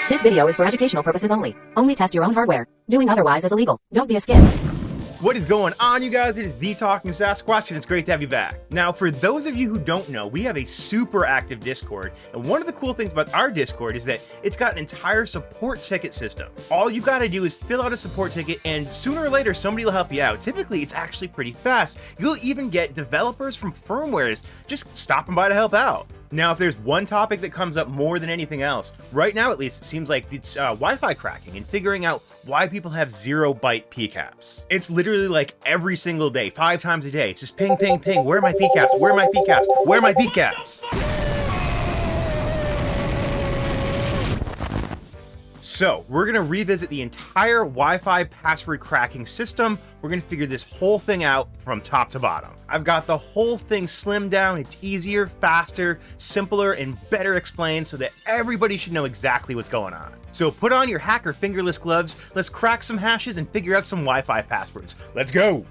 This video is for educational purposes only. Only test your own hardware. Doing otherwise is illegal. Don't be a skid. What is going on, you guys? It is the Talking Sasquatch, and it's great to have you back. Now, for those of you who don't know, we have a super active Discord, and one of the cool things about our Discord is that it's got an entire support ticket system. All you gotta do is fill out a support ticket, and sooner or later, somebody will help you out. Typically, it's actually pretty fast. You'll even get developers from firmwares just stopping by to help out. Now, if there's one topic that comes up more than anything else, right now at least, it seems like it's Wi-Fi cracking and figuring out why people have 0-byte PCAPs. It's literally like every single day, 5 times a day. It's just ping, ping, ping. Where are my PCAPs? Where are my PCAPs? Where are my PCAPs? So, we're going to revisit the entire Wi-Fi password cracking system. We're going to figure this whole thing out from top to bottom. I've got the whole thing slimmed down. It's easier, faster, simpler, and better explained so that everybody should know exactly what's going on. So put on your hacker fingerless gloves, let's crack some hashes and figure out some Wi-Fi passwords. Let's go!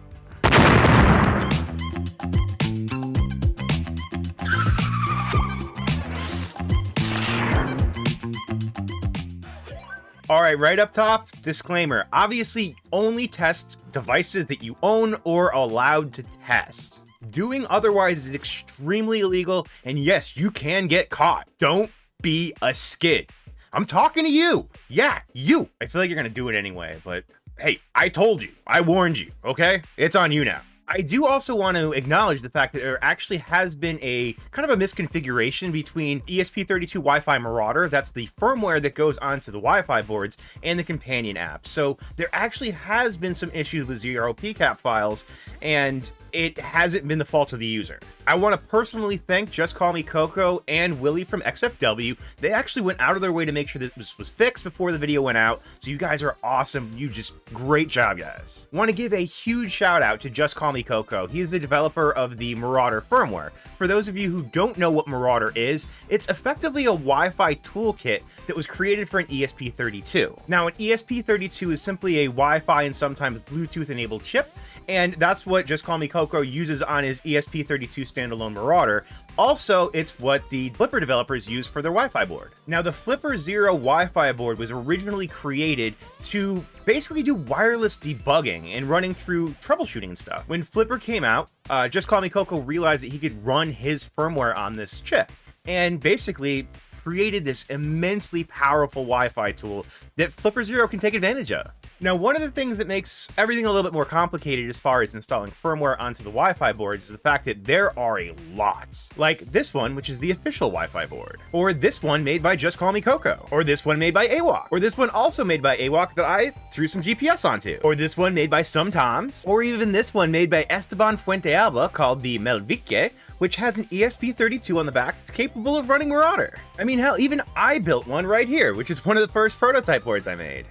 Alright, right up top, disclaimer. Obviously, only test devices that you own or are allowed to test. Doing otherwise is extremely illegal, and yes, you can get caught. Don't be a skid. I'm talking to you. Yeah, you. I feel like you're gonna do it anyway, but hey, I told you. I warned you, okay? It's on you now. I do also want to acknowledge the fact that there actually has been a kind of a misconfiguration between ESP32 Wi-Fi Marauder, that's the firmware that goes onto the Wi-Fi boards, and the companion app. So there actually has been some issues with 0 PCAP files, and it hasn't been the fault of the user. I want to personally thank Just Call Me Coco and Willie from XFW. They actually went out of their way to make sure that this was fixed before the video went out. So you guys are awesome. You just great job, guys. Want to give a huge shout out to Just Call Me Coco. He's the developer of the Marauder firmware. For those of you who don't know what Marauder is, it's effectively a Wi-Fi toolkit that was created for an ESP32. Now, an ESP32 is simply a Wi-Fi and sometimes Bluetooth enabled chip, and that's what Just Call Me Coco uses on his ESP32 standalone Marauder. Also, it's what the Flipper developers use for their Wi-Fi board. Now, the Flipper 0 Wi-Fi board was originally created to basically do wireless debugging and running through troubleshooting and stuff. When Flipper came out, Just Call Me Coco realized that he could run his firmware on this chip, and basically created this immensely powerful Wi-Fi tool that Flipper 0 can take advantage of. Now, one of the things that makes everything a little bit more complicated as far as installing firmware onto the Wi-Fi boards is the fact that there are a lot. Like this one, which is the official Wi-Fi board. Or this one made by Just Call Me Coco. Or this one made by AWOC. Or this one also made by AWOC that I threw some GPS onto. Or this one made by Some Toms. Or even this one made by Esteban Fuentealba called the Melvique, which has an ESP32 on the back that's capable of running Marauder. I mean, hell, even I built one right here, which is one of the first prototype boards I made.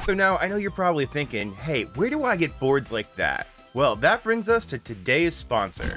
So now, I know you're probably thinking, hey, where do I get boards like that? Well, that brings us to today's sponsor,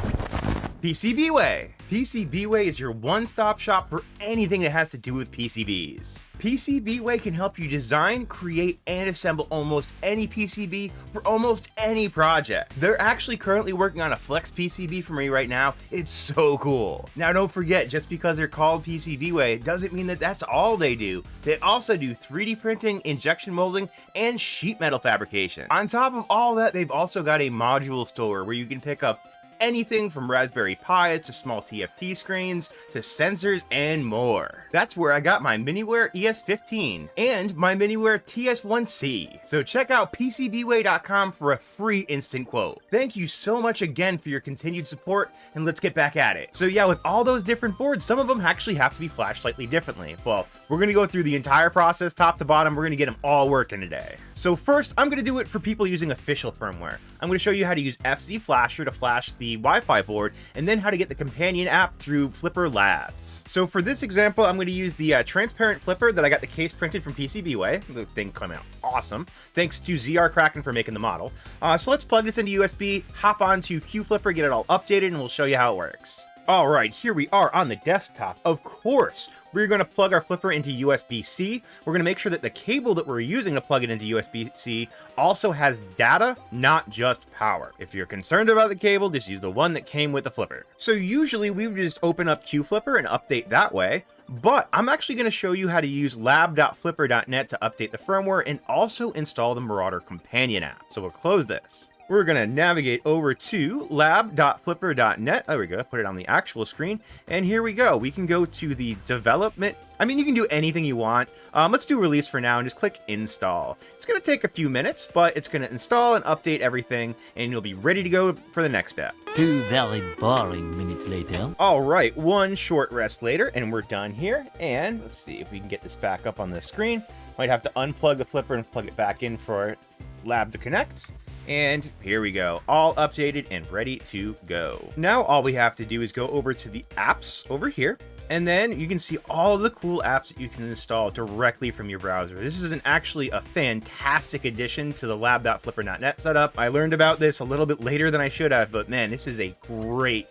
PCBWay. PCBWay is your one-stop shop for anything that has to do with PCBs. PCBWay can help you design, create, and assemble almost any PCB for almost any project. They're actually currently working on a Flex PCB for me right now. It's so cool. Now, don't forget, just because they're called PCBWay, it doesn't mean that that's all they do. They also do 3D printing, injection molding, and sheet metal fabrication. On top of all that, they've also got a module store where you can pick up anything from Raspberry Pi to small TFT screens to sensors and more. That's where I got my Miniware ES15 and my Miniware TS1C. So check out PCBWay.com for a free instant quote. Thank you so much again for your continued support, and let's get back at it. So yeah, with all those different boards, some of them actually have to be flashed slightly differently. Well, we're gonna go through the entire process top to bottom. We're gonna get them all working today. So first, I'm gonna do it for people using official firmware. I'm gonna show you how to use FZEE Flasher to flash the Wi-Fi board, and then how to get the companion app through Flipper Labs. So for this example, I'm going to use the transparent flipper that I got the case printed from PCBWay. The thing came out awesome. Thanks to ZR Kraken for making the model. So let's plug this into USB, hop onto QFlipper, get it all updated, and we'll show you how it works. All right, here we are on the desktop. Of course, we're going to plug our flipper into USB-C. We're going to make sure that the cable that we're using to plug it into USB-C also has data, not just power. If you're concerned about the cable, just use the one that came with the flipper. So usually we would just open up QFlipper and update that way. but I'm actually going to show you how to use lab.flipper.net to update the firmware and also install the Marauder companion app. So we'll close this. We're going to navigate over to lab.flipper.net. There we go. Put it on the actual screen. And here we go. We can go to the development. I mean, you can do anything you want. Let's do release for now and just click install. It's going to take a few minutes, but it's going to install and update everything, and you'll be ready to go for the next step. 2 very boring minutes later. All right, one short rest later, and we're done here. And let's see if we can get this back up on the screen. Might have to unplug the flipper and plug it back in for Lab to connect. And here we go, all updated and ready to go. Now all we have to do is go over to the apps over here, and then you can see all the cool apps that you can install directly from your browser. This is actually a fantastic addition to the lab.flipper.net setup. I learned about this a little bit later than I should have, but man, this is a great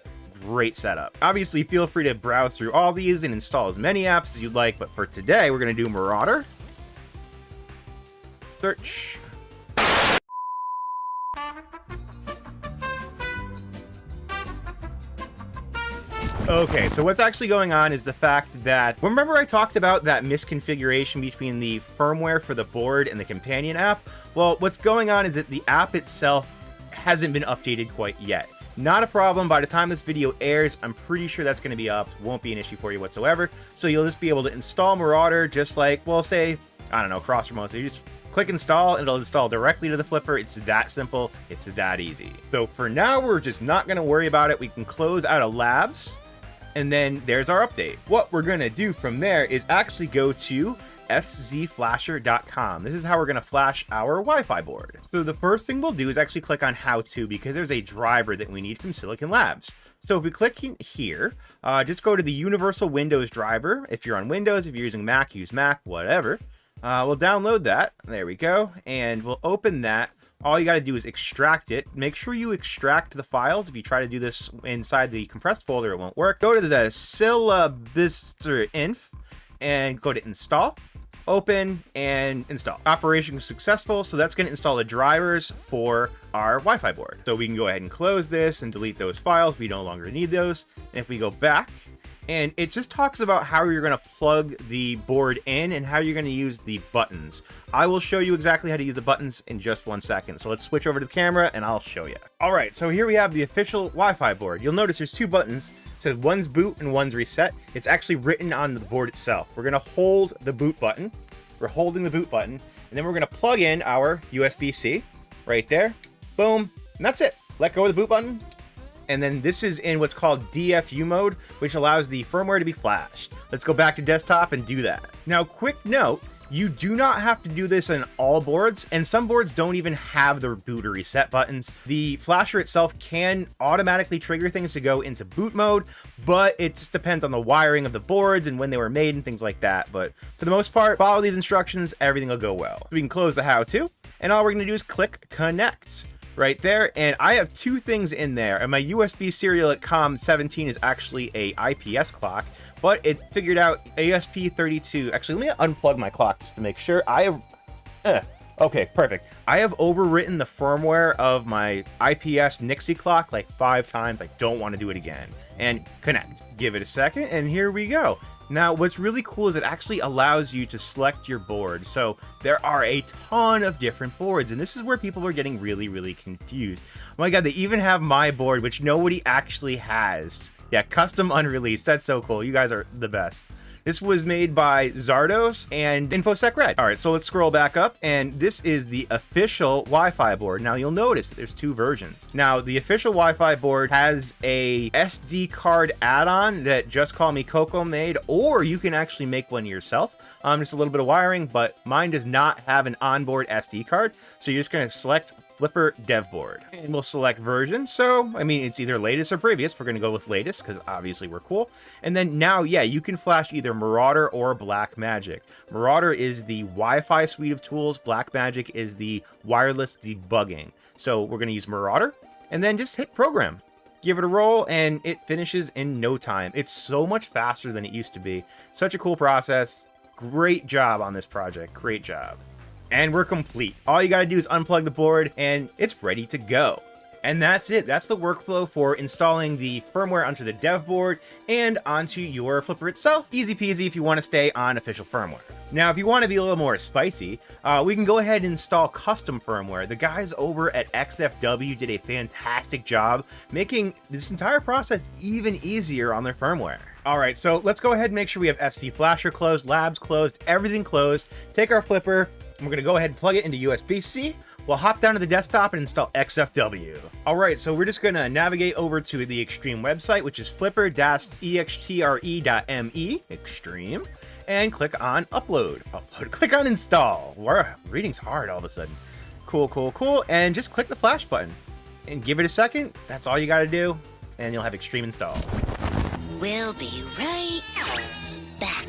setup. Obviously, feel free to browse through all these and install as many apps as you'd like, but for today, we're gonna do Marauder. Search. Okay, so what's actually going on is the fact that, remember I talked about that misconfiguration between the firmware for the board and the companion app? Well, what's going on is that the app itself hasn't been updated quite yet. Not a problem. By the time this video airs, I'm pretty sure that's going to be up. Won't be an issue for you whatsoever. So you'll just be able to install Marauder just like, well, say, I don't know, cross remote. So you just click install and it'll install directly to the flipper. It's that simple. It's that easy. So for now, we're just not going to worry about it. We can close out of labs. And then there's our update. What we're going to do from there is actually go to FZEEflasher.com. This is how we're going to flash our Wi-Fi board. So the first thing we'll do is actually click on how to, because there's a driver that we need from Silicon Labs. So if we click in here, just go to the Universal Windows driver. If you're on Windows, if you're using Mac, use Mac, whatever. We'll download that. There we go. And we'll open that. All you got to do is extract it. Make sure you extract the files. If you try to do this inside the compressed folder, it won't work. Go to the syllabus.inf and go to install, open, and install. Operation was successful, so that's going to install the drivers for our Wi-Fi board. So we can go ahead and close this and delete those files. We no longer need those. And if we go back, and it just talks about how you're going to plug the board in and how you're going to use the buttons. I will show you exactly how to use the buttons in just 1 second. So let's switch over to the camera and I'll show you. All right, so here we have the official Wi-Fi board. You'll notice there's 2 buttons. It says one's boot and one's reset. It's actually written on the board itself. We're going to hold the boot button. We're holding the boot button, and then we're going to plug in our USB-C right there. Boom, and that's it. Let go of the boot button. And then this is in what's called DFU mode, which allows the firmware to be flashed. Let's go back to desktop and do that. Now, quick note, you do not have to do this on all boards, and some boards don't even have the boot or reset buttons. The flasher itself can automatically trigger things to go into boot mode, but it just depends on the wiring of the boards and when they were made and things like that. But for the most part, follow these instructions, everything will go well. We can close the how-to, and all we're gonna do is click connect. Right there, and I have 2 things in there, and my USB serial at COM17 is actually a IPS clock, but it figured out ASP32. Actually, let me unplug my clock just to make sure. I have okay, perfect. I have overwritten the firmware of my IPS Nixie clock like 5 times. I don't want to do it again. And connect. Give it a second, and here we go. Now, what's really cool is it actually allows you to select your board. So there are a ton of different boards, and this is where people are getting really confused. Oh my God, they even have my board, which nobody actually has. Yeah, custom unreleased. That's so cool. You guys are the best. This was made by Zardos and InfoSecREDD. All right, so let's scroll back up, and this is the official Wi-Fi board. Now, you'll notice there's 2 versions. Now, the official Wi-Fi board has a SD card add-on that Just Call Me Coco made, or you can actually make one yourself. Just a little bit of wiring, but mine does not have an onboard SD card, so you're just going to select Flipper Dev Board, and we'll select version. So, I mean, it's either latest or previous. We're going to go with latest because obviously we're cool. And then now, yeah, you can flash either Marauder or Blackmagic. Marauder is the Wi-Fi suite of tools. Blackmagic is the wireless debugging. So we're going to use Marauder and then just hit program. Give it a roll and it finishes in no time. It's so much faster than it used to be. Such a cool process. Great job on this project. Great job. And we're complete. All you gotta do is unplug the board and it's ready to go. And that's it. That's the workflow for installing the firmware onto the dev board and onto your flipper itself. Easy peasy if you want to stay on official firmware. Now, if you want to be a little more spicy, we can go ahead and install custom firmware. The guys over at XFW did a fantastic job making this entire process even easier on their firmware. All right, so let's go ahead and make sure we have FZ Flasher closed, labs closed, everything closed. Take our flipper, and we're going to go ahead and plug it into USB-C. We'll hop down to the desktop and install XFW. All right, so we're just gonna navigate over to the Xtreme website, which is flipper-extre.me, Xtreme, and click on upload. Click on install. Wow, reading's hard all of a sudden. Cool. And just click the flash button and give it a second. That's all you gotta do, and you'll have Xtreme installed. We'll be right back.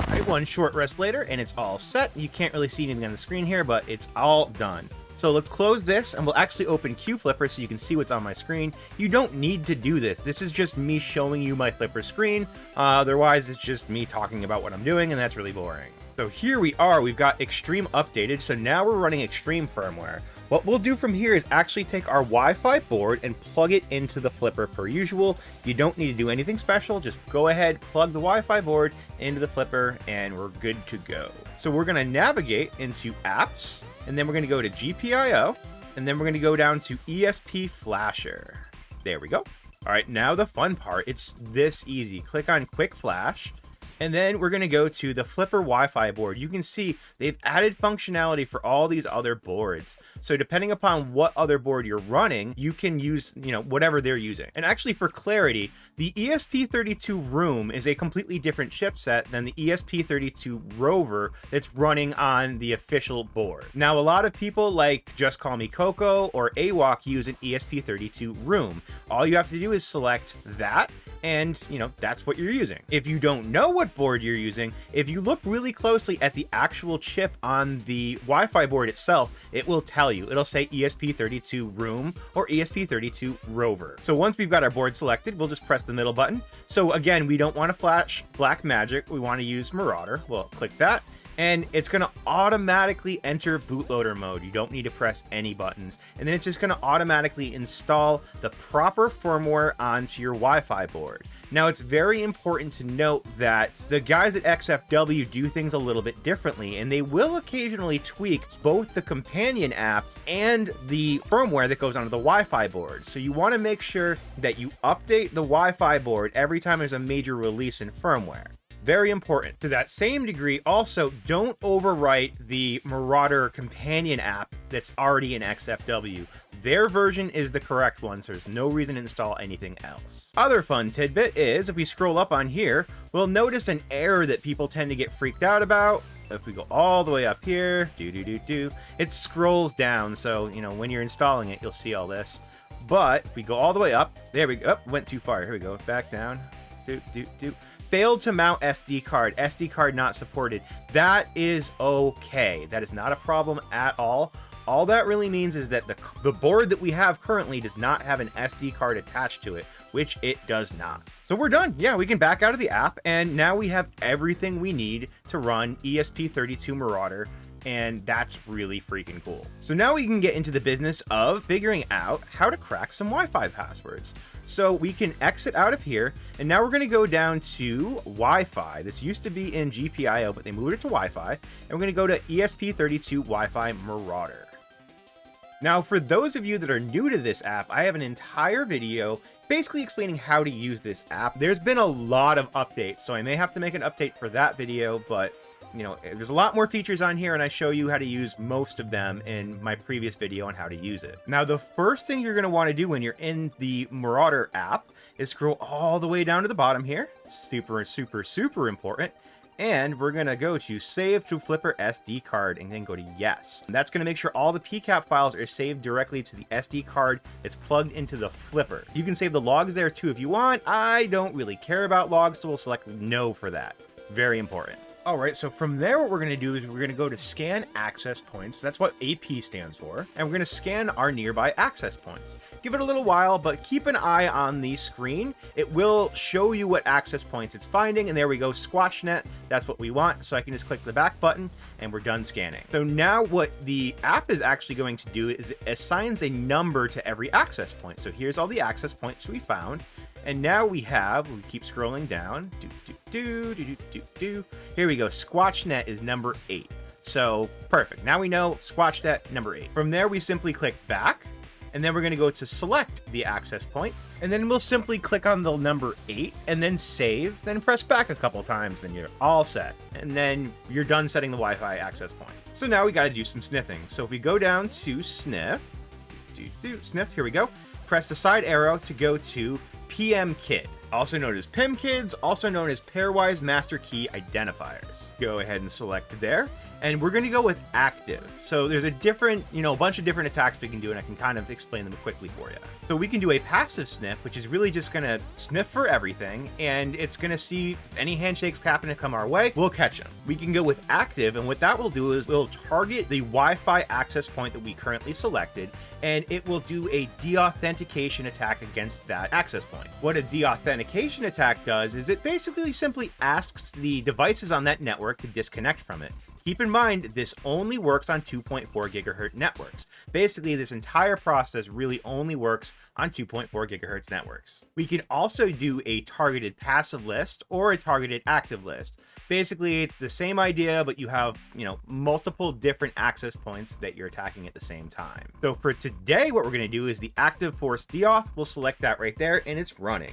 Right, one short rest later, and it's all set. You can't really see anything on the screen here, but it's all done. So let's close this, and we'll actually open QFlipper so you can see what's on my screen. You don't need to do this. This is just me showing you my flipper screen. Otherwise, it's just me talking about what I'm doing, and that's really boring. So here we are. We've got Xtreme updated, so now we're running Xtreme firmware. What we'll do from here is actually take our Wi-Fi board and plug it into the flipper per usual. You don't need to do anything special. Just go ahead, plug the Wi-Fi board into the flipper, and we're good to go. So we're going to navigate into Apps, and then we're going to go to GPIO, and then we're going to go down to ESP Flasher. There we go. All right, now the fun part. It's this easy. Click on Quick Flash. And then we're going to go to the Flipper Wi-Fi board. You can see they've added functionality for all these other boards. So depending upon what other board you're running, you can use, whatever they're using. And actually, for clarity, the ESP32 Room is a completely different chipset than the ESP32 Rover that's running on the official board. Now, a lot of people like Just Call Me Coco or AWOC use an ESP32 Room. All you have to do is select that, and that's what you're using. If you don't know what board you're using, if you look really closely at the actual chip on the Wi-Fi board itself, it will tell you. It'll say ESP32 Room or ESP32 Rover. So once we've got our board selected, we'll just press the middle button. So again, we don't want to flash Black Magic. We want to use Marauder. We'll click that, and it's going to automatically enter bootloader mode. You don't need to press any buttons. And then it's just going to automatically install the proper firmware onto your Wi-Fi board. Now, it's very important to note that the guys at XFW do things a little bit differently, and they will occasionally tweak both the companion app and the firmware that goes onto the Wi-Fi board. So you want to make sure that you update the Wi-Fi board every time there's a major release in firmware. Very important. To that same degree, also, don't overwrite the Marauder companion app that's already in XFW. Their version is the correct one, so there's no reason to install anything else. Other fun tidbit is, if we scroll up on here, we'll notice an error that people tend to get freaked out about. If we go all the way up here, it scrolls down, so, when you're installing it, you'll see all this. But if we go all the way up, there we go, went too far, here we go, back down, failed to mount SD card not supported. That is okay. That is not a problem at all. All that really means is that the board that we have currently does not have an SD card attached to it, which it does not. So we're done. Yeah, we can back out of the app, and now we have everything we need to run ESP32 Marauder, and that's really freaking cool. So now we can get into the business of figuring out how to crack some Wi-Fi passwords. So we can exit out of here, and now we're going to go down to Wi-Fi. This used to be in GPIO, but they moved it to Wi-Fi, and we're going to go to ESP32 Wi-Fi Marauder. Now, for those of you that are new to this app, I have an entire video basically explaining how to use this app. There's been a lot of updates, so I may have to make an update for that video, but there's a lot more features on here, and I show you how to use most of them in my previous video on how to use it. Now, the first thing you're going to want to do when you're in the Marauder app is scroll all the way down to the bottom here. Super important. And we're going to go to Save to Flipper SD card and then go to Yes. And that's going to make sure all the PCAP files are saved directly to the SD card that's plugged into the flipper. You can save the logs there too if you want. I don't really care about logs, so we'll select No for that. Very important. All right, so from there, what we're going to do is we're going to go to scan access points. That's what AP stands for. And we're going to scan our nearby access points. Give it a little while, but keep an eye on the screen. It will show you what access points it's finding. And there we go, SquashNet. That's what we want. So I can just click the back button and we're done scanning. So now what the app is actually going to do is it assigns a number to every access point. So here's all the access points we found. And now we keep scrolling down. Here we go. SquashNet is number 8. So perfect. Now we know SquashNet number 8. From there, we simply click back. And then we're going to go to select the access point. And then we'll simply click on the number 8 and then save. Then press back a couple times. Then you're all set. And then you're done setting the Wi-Fi access point. So now we got to do some sniffing. So if we go down to sniff, sniff, here we go. Press the side arrow to go to PMKID, also known as PIMKIDs, also known as pairwise master key identifiers. Go ahead and select there. And we're going to go with active. So there's a bunch of different attacks we can do, and I can kind of explain them quickly for you. So we can do a passive sniff, which is really just going to sniff for everything, and it's going to see if any handshakes happen to come our way, we'll catch them. We can go with active, and what that will do is we'll target the Wi-Fi access point that we currently selected, and it will do a deauthentication attack against that access point. What a deauthentication attack does is it basically simply asks the devices on that network to disconnect from it. Keep in mind, this only works on 2.4 gigahertz networks. Basically, this entire process really only works on 2.4 gigahertz networks. We can also do a targeted passive list or a targeted active list. Basically, it's the same idea, but you have, multiple different access points that you're attacking at the same time. So for today, what we're going to do is the active force deauth. We'll select that right there, and it's running.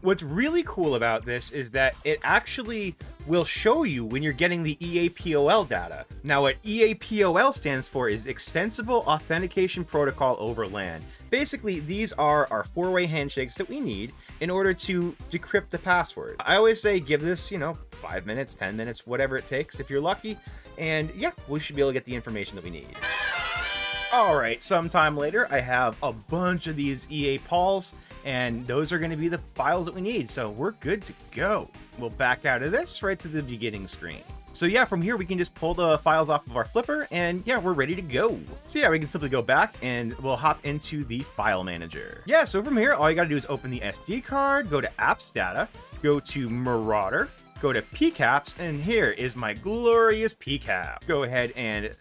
What's really cool about this is that it actually will show you when you're getting the EAPOL data. Now, what EAPOL stands for is Extensible Authentication Protocol over LAN. Basically, these are our 4-way handshakes that we need in order to decrypt the password. I always say give this, 5 minutes, 10 minutes, whatever it takes if you're lucky. And yeah, we should be able to get the information that we need. All right, sometime later, I have a bunch of these EAPOLs, and those are going to be the files that we need. So we're good to go. We'll back out of this right to the beginning screen. So yeah, from here, we can just pull the files off of our flipper, and yeah, we're ready to go. So yeah, we can simply go back and we'll hop into the file manager. Yeah, so from here, all you got to do is open the SD card, go to apps data, go to Marauder, go to PCAPs, and here is my glorious PCAP. Go ahead and,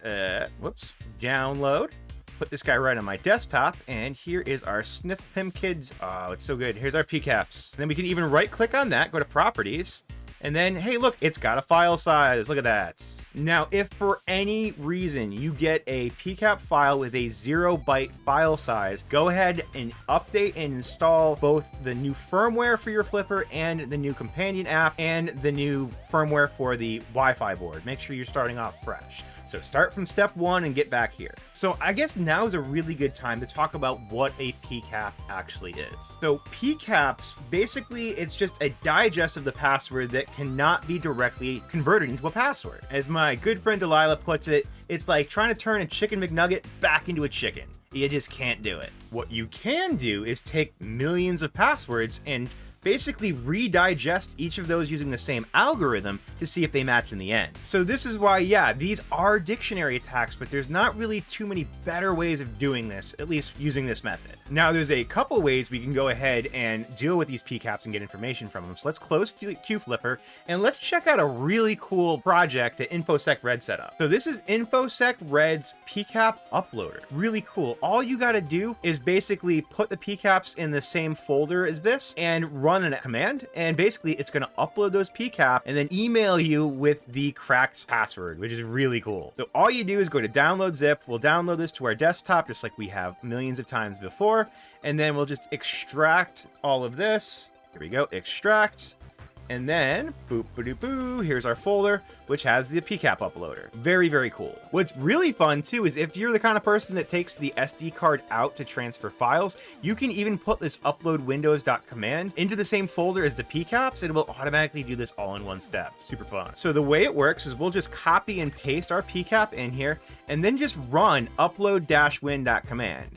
download. Put this guy right on my desktop, and here is our Sniff PIMKIDs. Oh, it's so good. Here's our PCAPs. And then we can even right-click on that, go to Properties, and then, hey, look, it's got a file size. Look at that. Now, if for any reason you get a PCAP file with a 0-byte file size, go ahead and update and install both the new firmware for your flipper and the new companion app and the new firmware for the Wi-Fi board. Make sure you're starting off fresh. So start from step 1 and get back here. So I guess now is a really good time to talk about what a PCAP actually is. So PCAPs, basically, it's just a digest of the password that cannot be directly converted into a password. As my good friend Delilah puts it, it's like trying to turn a chicken McNugget back into a chicken. You just can't do it. What you can do is take millions of passwords and basically redigest each of those using the same algorithm to see if they match in the end. So this is why, yeah, these are dictionary attacks, but there's not really too many better ways of doing this, at least using this method. Now, there's a couple ways we can go ahead and deal with these PCAPs and get information from them. So let's close QFlipper and let's check out a really cool project that InfoSecREDD set up. So this is InfoSecREDD's PCAP uploader. Really cool. All you got to do is basically put the PCAPs in the same folder as this and run a command, and basically it's going to upload those PCAP and then email you with the cracked password, which is really cool. So all you do is go to download zip. We'll download this to our desktop just like we have millions of times before, and then we'll just extract all of this. Here we go, extract. And then, boop, ba-doop, boo, here's our folder, which has the PCAP uploader. Very, very cool. What's really fun, too, is if you're the kind of person that takes the SD card out to transfer files, you can even put this upload windows.command into the same folder as the PCAPs, and it will automatically do this all in one step. Super fun. So the way it works is we'll just copy and paste our PCAP in here, and then just run upload-win.command.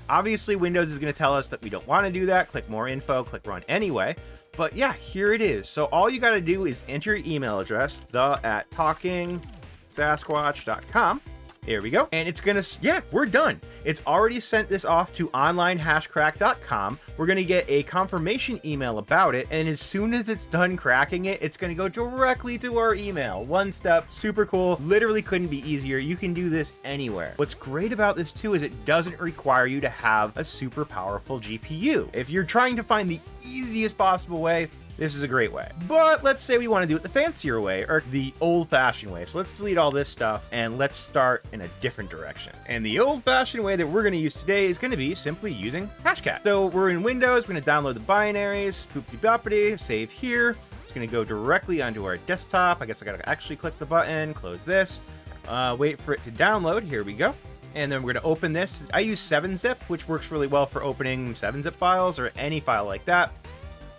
Obviously, Windows is going to tell us that we don't want to do that. Click more info, click run anyway. But yeah, here it is. So all you got to do is enter your email address, the@talkingsasquatch.com. Here we go. And it's gonna, yeah, we're done. It's already sent this off to onlinehashcrack.com. We're gonna get a confirmation email about it. And as soon as it's done cracking it, it's gonna go directly to our email. One step, super cool. Literally couldn't be easier. You can do this anywhere. What's great about this too is it doesn't require you to have a super powerful GPU. If you're trying to find the easiest possible way, this is a great way. But let's say we want to do it the fancier way, or the old-fashioned way. So let's delete all this stuff and let's start in a different direction. And the old-fashioned way that we're going to use today is going to be simply using HashCat. So we're in Windows, we're going to download the binaries, boopity-boppity, save here. It's going to go directly onto our desktop. I guess I got to actually click the button, close this, wait for it to download. Here we go. And then we're going to open this. I use 7-zip, which works really well for opening 7-zip files or any file like that.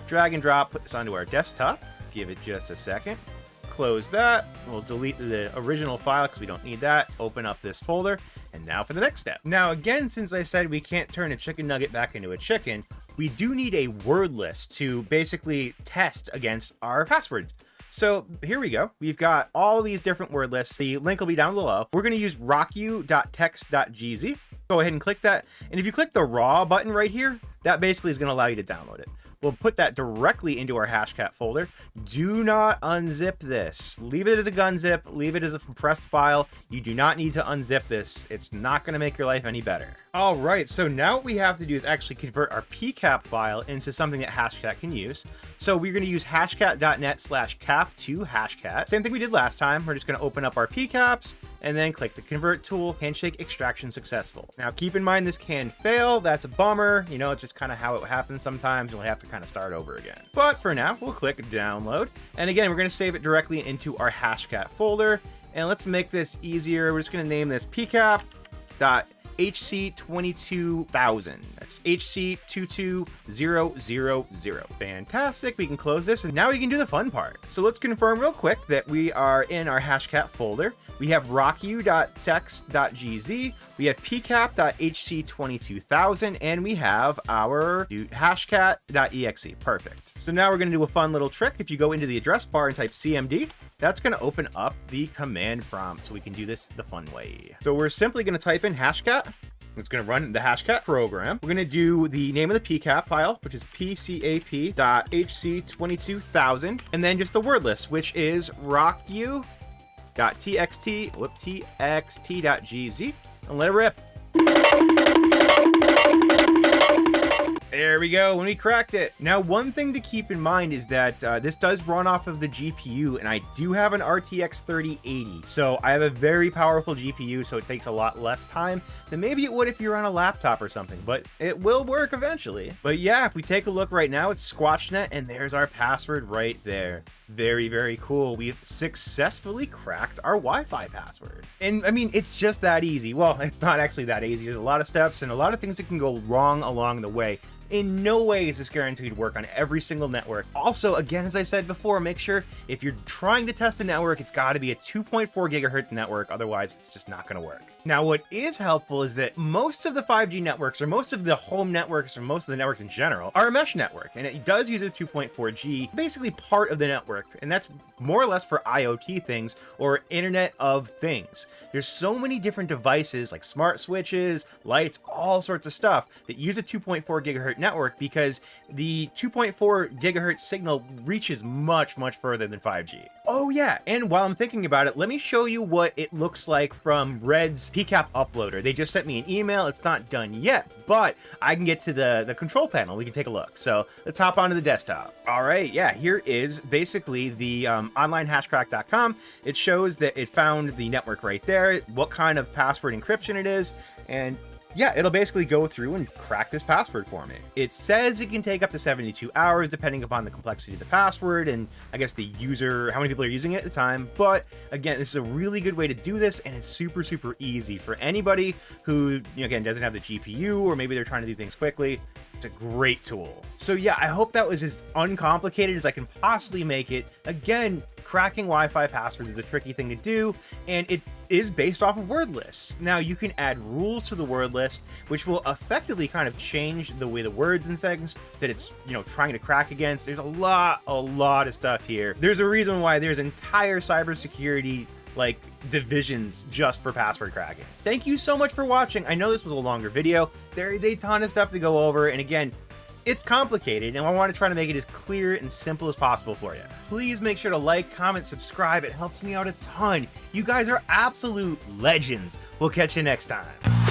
Drag and drop, put this onto our desktop, give it just a second, close that, we'll delete the original file because we don't need that, open up this folder, and now for the next step. Now again, since I said we can't turn a chicken nugget back into a chicken, we do need a word list to basically test against our password. So here we go. We've got all these different word lists. The link will be down below. We're going to use rockyou.text.gz. Go ahead and click that. And if you click the raw button right here, that basically is going to allow you to download it. We'll put that directly into our HashCat folder. Do not unzip this. Leave it as a gun zip. Leave it as a compressed file. You do not need to unzip this. It's not going to make your life any better. All right, so now what we have to do is actually convert our PCAP file into something that HashCat can use. So we're going to use hashcat.net/cap to HashCat. Same thing we did last time. We're just going to open up our PCAPs and then click the convert tool. Handshake extraction successful. Now keep in mind this can fail. That's a bummer. You know, it's just kind of how it happens sometimes. You'll have to kind of start over again. But for now, we'll click download. And again, we're going to save it directly into our HashCat folder. And let's make this easier. We're just going to name this PCAP.HC22000. That's HC22000. Fantastic. We can close this and now we can do the fun part. So let's confirm real quick that we are in our HashCat folder. We have rockyou.text.gz, we have pcap.hc22000, and we have our hashcat.exe. Perfect. So now we're going to do a fun little trick. If you go into the address bar and type cmd, that's going to open up the command prompt so we can do this the fun way. So we're simply going to type in HashCat. It's going to run the HashCat program. We're going to do the name of the PCAP file, which is pcap.hc22000, and then just the word list, which is rockyou.txt.gz, and let it rip. There we go, when we cracked it. Now, one thing to keep in mind is that this does run off of the GPU, and I do have an RTX 3080. So I have a very powerful GPU, so it takes a lot less time than maybe it would if you're on a laptop or something, but it will work eventually. But yeah, if we take a look right now, it's Squatchnet, and there's our password right there. Very, very cool. We've successfully cracked our Wi-Fi password. And I mean, it's just that easy. Well, it's not actually that easy. There's a lot of steps and a lot of things that can go wrong along the way. In no way is this guaranteed to work on every single network. Also, again, as I said before, make sure if you're trying to test a network, it's got to be a 2.4 gigahertz network. Otherwise, it's just not going to work. Now, what is helpful is that most of the 5G networks, or most of the home networks, or most of the networks in general, are a mesh network. And it does use a 2.4G, basically part of the network. And that's more or less for IoT things or Internet of Things. There's so many different devices like smart switches, lights, all sorts of stuff that use a 2.4 gigahertz network because the 2.4 gigahertz signal reaches much, much further than 5G. Oh yeah, and while I'm thinking about it, let me show you what it looks like from Red's PCAP uploader. They just sent me an email. It's not done yet, but I can get to the control panel. We can take a look. So let's hop onto the desktop. All right, yeah, here is basically the onlinehashcrack.com. It shows that it found the network right there, what kind of password encryption it is, and yeah, it'll basically go through and crack this password for me. It says it can take up to 72 hours depending upon the complexity of the password and I guess the user, how many people are using it at the time. But again, this is a really good way to do this and it's super, super easy for anybody who, you know, again, doesn't have the GPU or maybe they're trying to do things quickly. It's a great tool. So yeah, I hope that was as uncomplicated as I can possibly make it. Again, cracking Wi-Fi passwords is a tricky thing to do, and it is based off of word lists. Now, you can add rules to the word list, which will effectively kind of change the way the words and things that it's, you know, trying to crack against. There's a lot of stuff here. There's a reason why there's entire cybersecurity like divisions just for password cracking. Thank you so much for watching. I know this was a longer video. There is a ton of stuff to go over, and again, it's complicated, and I want to try to make it as clear and simple as possible for you. Please make sure to like, comment, subscribe. It helps me out a ton. You guys are absolute legends. We'll catch you next time.